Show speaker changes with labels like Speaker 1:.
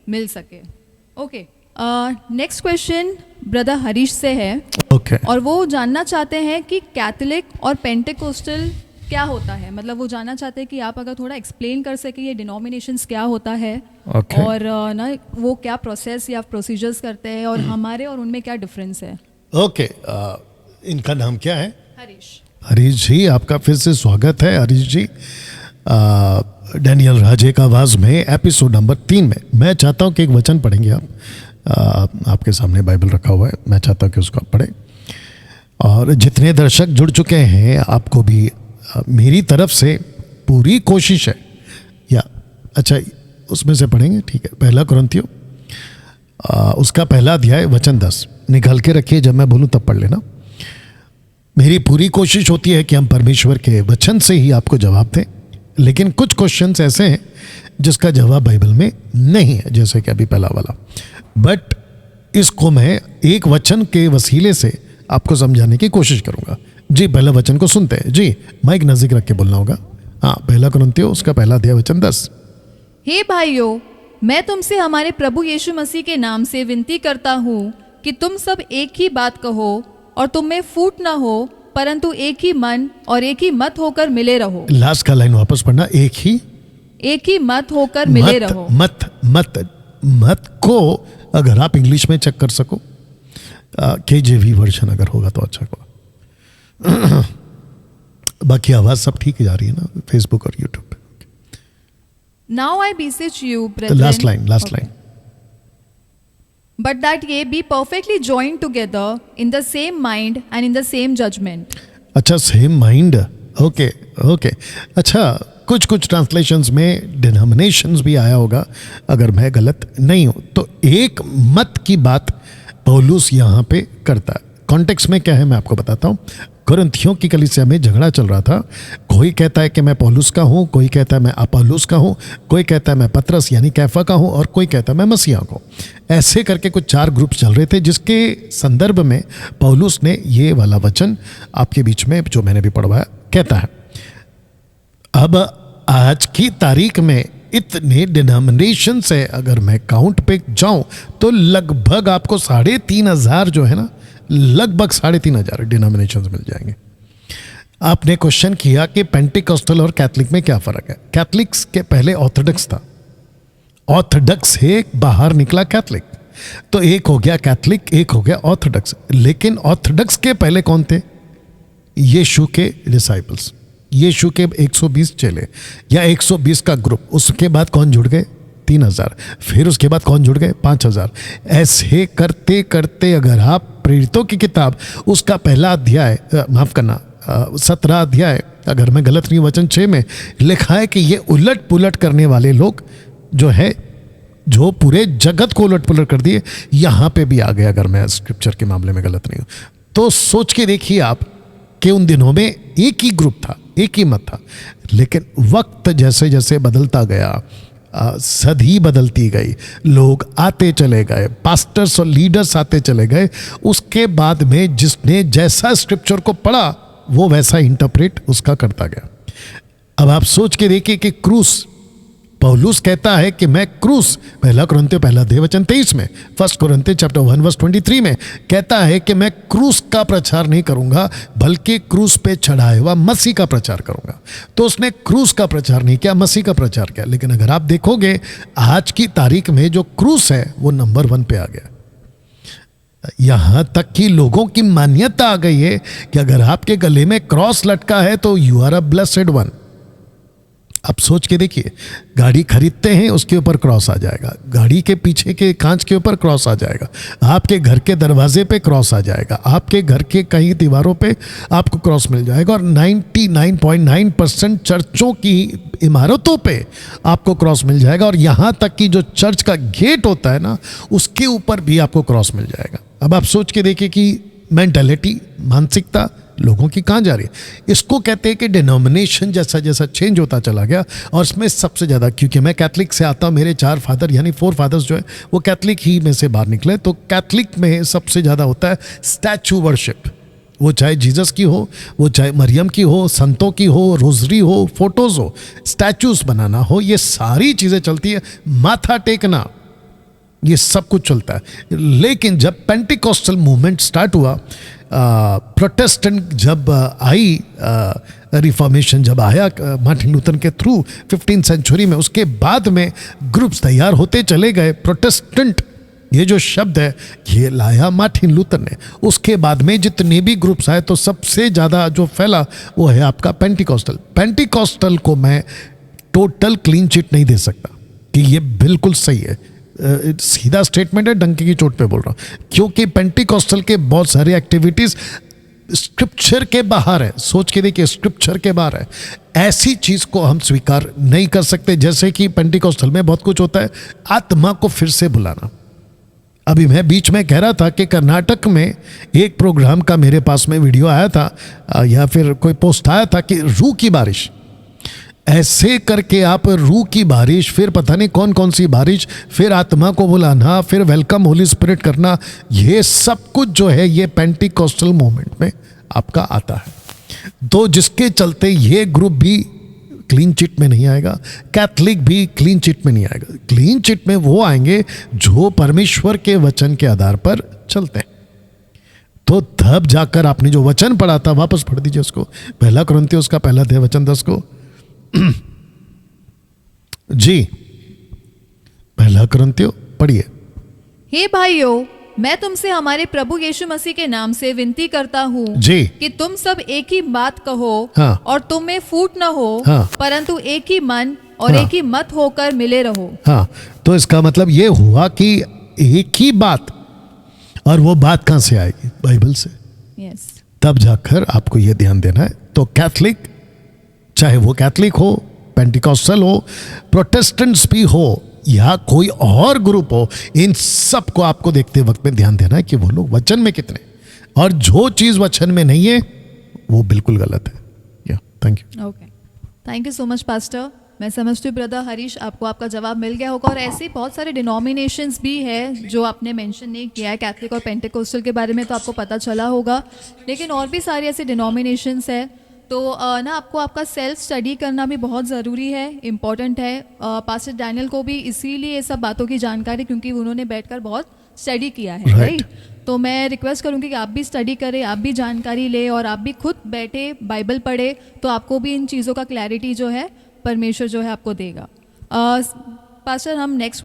Speaker 1: मिल सके। Okay, next question brother Harish से है।
Speaker 2: ओके।
Speaker 1: और वो जानना चाहते हैं कि कैथोलिक और पेंटेकोस्टल क्या होता है, मतलब वो जानना चाहते हैं कि आप अगर थोड़ा एक्सप्लेन कर सके ये डिनोमिनेशंस क्या होता है।
Speaker 2: Okay.
Speaker 1: और ना वो क्या प्रोसेस या प्रोसीजर्स करते हैं और हमारे और उनमें क्या डिफरेंस है।
Speaker 2: ओके, इनका नाम क्या है?
Speaker 1: हरीश।
Speaker 2: हरीश जी, आपका फिर से स्वागत है। हरीश जी, डैनियल राजे का आवाज़ में एपिसोड नंबर 3 में मैं चाहता हूँ कि एक वचन पढ़ेंगे आप। आपके सामने बाइबल रखा हुआ है, मैं चाहता हूँ कि उसको आप पढ़ें। और जितने दर्शक जुड़ चुके हैं, आपको भी मेरी तरफ से पूरी कोशिश है। या अच्छा, उसमें से पढ़ेंगे, ठीक है। पहला कुरिन्थियों उसका पहला अध्याय वचन 10 निकाल के रखिए, जब मैं बोलूँ तब पढ़ लेना। मेरी पूरी कोशिश होती है कि हम परमेश्वर के वचन से ही आपको जवाब दें, लेकिन कुछ क्वेश्चंस ऐसे हैं जिसका जवाब बाइबल में नहीं है, जैसे कि अभी पहला वाला। बट इसको मैं एक वचन के वसीले से आपको समझाने की कोशिश करूंगा। जी, पहला वचन को सुनते हैं। जी, माइक नजदीक रख के बोलना होगा। हाँ, पहला कुरिन्थियों उसका पहला अध्याय वचन 10।
Speaker 1: हे भाइयों, मैं तुमसे हमारे प्रभु यीशु मसीह के नाम से विनती करता हूँ कि तुम सब एक ही बात कहो और तुम में फूट न हो, परंतु एक ही मन और एक ही मत होकर मिले रहो।
Speaker 2: लास्ट का लाइन वापस पढ़ना। एक ही मत होकर मिले रहो। मत को अगर आप इंग्लिश में चेक कर सको, KJV वर्जन अगर होगा तो अच्छा होगा। बाकी आवाज सब ठीक जा रही है ना, फेसबुक और यूट्यूब पे।
Speaker 1: Now I beseech you, brethren.
Speaker 2: Last line.
Speaker 1: But that ye be perfectly joined together in the same mind and in the same judgment.
Speaker 2: अच्छा, सेम माइंड। ओके। अच्छा, कुछ ट्रांसलेशंस में डिनोमिनेशंस भी आया होगा, अगर मैं गलत नहीं हूं तो। एक मत की बात पौलुस यहाँ पे करता है। कॉन्टेक्स्ट में क्या है मैं आपको बताता हूँ। कुरिन्थियों की कलीसिया में झगड़ा चल रहा था। कोई कहता है कि मैं पौलुस का हूँ, कोई कहता है मैं अपोलोस का हूँ, कोई कहता है मैं पतरस यानी कैफा का हूँ, और कोई कहता है मैं मसीहा का हूँ। ऐसे करके कुछ 4 ग्रुप चल रहे थे, जिसके संदर्भ में पौलुस ने ये वाला वचन आपके बीच में जो मैंने भी पढ़वाया कहता है। अब आज की तारीख में इतने डिनोमिनेशन से अगर मैं काउंट पे जाऊं तो लगभग आपको 3,500 जो है ना, लगभग 3,500 डिनोमिनेशंस मिल जाएंगे। आपने क्वेश्चन किया कि पेंटिकॉस्टल और कैथलिक में क्या फर्क है। कैथलिक्स के पहले ऑर्थोडॉक्स था, ऑर्थोडॉक्स से बाहर निकला कैथलिक, तो एक हो गया कैथलिक, एक हो गया ऑर्थोडॉक्स। लेकिन ऑर्थोडॉक्स के पहले कौन थे? यीशु के डिसाइपल्स, यीशु के 120 चेले या 120 का ग्रुप। उसके बाद कौन जुड़ गए? 3,000। फिर उसके बाद कौन जुड़ गए? 5,000। ऐसे करते करते अगर आप प्रेरितों की किताब उसका पहला अध्याय, माफ करना 17 अध्याय, अगर मैं गलत नहीं, वचन 6 में लिखा है कि ये उलट पुलट करने वाले लोग जो है, जो पूरे जगत को उलट पुलट कर दिए, यहां पे भी आ गए, अगर मैं स्क्रिप्चर के मामले में गलत नहीं हूं तो। सोच के देखिए आप कि उन दिनों में एक ही ग्रुप था, एक ही मत था, लेकिन वक्त जैसे जैसे बदलता गया, सदी बदलती गई, लोग आते चले गए, पास्टर्स और लीडर्स आते चले गए। उसके बाद में जिसने जैसा स्क्रिप्चर को पढ़ा वो वैसा इंटरप्रेट उसका करता गया। अब आप सोच के देखिए कि क्रूस, पौलुस कहता है कि मैं क्रूस, पहला कुरिन्थियों पहला अध्याय वचन 23 में, फर्स्ट कुरिन्थियों चैप्टर 1 वर्स 23 में कहता है कि मैं क्रूस का प्रचार नहीं करूंगा, बल्कि क्रूस पे चढ़ाए हुआ मसीह का प्रचार करूंगा। तो उसने क्रूस का प्रचार नहीं किया, मसीह का प्रचार किया। लेकिन अगर आप देखोगे आज की तारीख में जो क्रूस है वो नंबर 1 पे आ गया। यहां तक कि लोगों की मान्यता आ गई है कि अगर आपके गले में क्रॉस लटका है तो you are a blessed one. अब सोच के देखिए, गाड़ी खरीदते हैं उसके ऊपर क्रॉस आ जाएगा, गाड़ी के पीछे के कांच के ऊपर क्रॉस आ जाएगा, आपके घर के दरवाजे पे क्रॉस आ जाएगा, आपके घर के कई दीवारों पे आपको क्रॉस मिल जाएगा, और 99.9% चर्चों की इमारतों पे आपको क्रॉस मिल जाएगा, और यहाँ तक कि जो चर्च का गेट होता है ना, उसके ऊपर भी आपको क्रॉस मिल जाएगा। अब आप सोच के देखिए कि मेंटालिटी, मानसिकता लोगों की कहाँ जा रही है। इसको कहते हैं कि डिनोमिनेशन जैसा जैसा चेंज होता चला गया। और इसमें सबसे ज़्यादा, क्योंकि मैं कैथलिक से आता हूँ, मेरे 4 फादर यानी 4 फादर्स जो है वो कैथलिक ही में से बाहर निकले, तो कैथलिक में सबसे ज़्यादा होता है स्टैचू वर्शिप। वो चाहे जीसस की हो, वो चाहे मरियम की हो, संतों की हो, रोजरी हो, फोटोज़ हो, स्टैचूज बनाना हो, ये सारी चीज़ें चलती है। माथा टेकना, ये सब कुछ चलता है। लेकिन जब पेंटिकॉस्टल मूवमेंट स्टार्ट हुआ, प्रोटेस्टेंट जब आई, रिफॉर्मेशन जब आया मार्टिन लूथर के थ्रू 15th सेंचुरी में, उसके बाद में ग्रुप्स तैयार होते चले गए। प्रोटेस्टेंट ये जो शब्द है ये लाया मार्टिन लूथर ने। उसके बाद में जितने भी ग्रुप्स आए तो सबसे ज़्यादा जो फैला वो है आपका पेंटिकॉस्टल। पेंटिकॉस्टल को मैं टोटल क्लीन चिट नहीं दे सकता कि ये बिल्कुल सही है, सीधा स्टेटमेंट है, डंकी की चोट पे बोल रहा हूँ, क्योंकि पेंटिकॉस्टल के बहुत सारे एक्टिविटीज़ स्क्रिप्चर के बाहर है। सोच के देखिए, स्क्रिप्चर के बाहर है। ऐसी चीज़ को हम स्वीकार नहीं कर सकते। जैसे कि पेंटिकॉस्टल में बहुत कुछ होता है, आत्मा को फिर से बुलाना। अभी मैं बीच में कह रहा था कि कर्नाटक में एक प्रोग्राम का मेरे पास में वीडियो आया था या फिर कोई पोस्ट आया था कि रूह की बारिश, ऐसे करके आप रूह की बारिश, फिर पता नहीं कौन कौन सी बारिश, फिर आत्मा को बुलाना, फिर वेलकम होली स्पिरिट करना, ये सब कुछ जो है ये पेंटिकॉस्टल मूवमेंट में आपका आता है। तो जिसके चलते ये ग्रुप भी क्लीन चिट में नहीं आएगा, कैथलिक भी क्लीन चिट में नहीं आएगा। क्लीन चिट में वो आएंगे जो परमेश्वर के वचन के आधार पर चलते हैं। तो तब जाकर आपने जो वचन पढ़ा था वापस पढ़ दीजिए उसको, 1 कुरिन्थियों उसका 1 अध्याय वचन 10 को। जी 1 कुरिन्थियों पढ़िए।
Speaker 1: हे भाइयों, मैं तुमसे हमारे प्रभु यीशु मसीह के नाम से विनती करता हूँ
Speaker 2: जी।
Speaker 1: कि तुम सब एक ही बात कहो
Speaker 2: हाँ।
Speaker 1: और तुम में फूट न हो,
Speaker 2: हाँ।
Speaker 1: परंतु एक ही मन और
Speaker 2: हाँ।
Speaker 1: एक ही मत होकर मिले रहो।
Speaker 2: हाँ, तो इसका मतलब ये हुआ कि एक ही बात, और वो बात कहां से आएगी? बाइबल से।
Speaker 1: यस।
Speaker 2: तब जाकर आपको ये ध्यान देना है। तो कैथलिक, चाहे वो कैथलिक हो, पेंटिकॉस्टल हो, प्रोटेस्टेंट्स भी हो या कोई और ग्रुप हो, इन सब को आपको देखते वक्त में ध्यान देना है कि वो लोग वचन में कितने, और जो चीज़ वचन में नहीं है वो बिल्कुल गलत है। या thank you.
Speaker 1: Okay, thank you so much pastor. मैं समझती हूँ ब्रदर हरीश आपको आपका जवाब मिल गया होगा। और ऐसे बहुत सारे डिनोमिनेशंस भी है जो आपने मेंशन नहीं किया है, कैथलिक और पेंटिकोस्टल के बारे में तो आपको पता चला होगा, लेकिन और भी सारे ऐसे डिनोमिनेशंस है। तो ना आपको आपका सेल्फ स्टडी करना भी बहुत ज़रूरी है, इम्पॉर्टेंट है। पास्टर डैनियल को भी इसीलिए ये सब बातों की जानकारी, क्योंकि उन्होंने बैठकर बहुत स्टडी किया है, राइट। तो मैं रिक्वेस्ट करूँगी कि आप भी स्टडी करें, आप भी जानकारी लें और आप भी खुद बैठे बाइबल पढ़े, तो आपको भी इन चीज़ों का क्लैरिटी जो है परमेश्वर जो है आपको देगा। पास्टर हम नेक्स्ट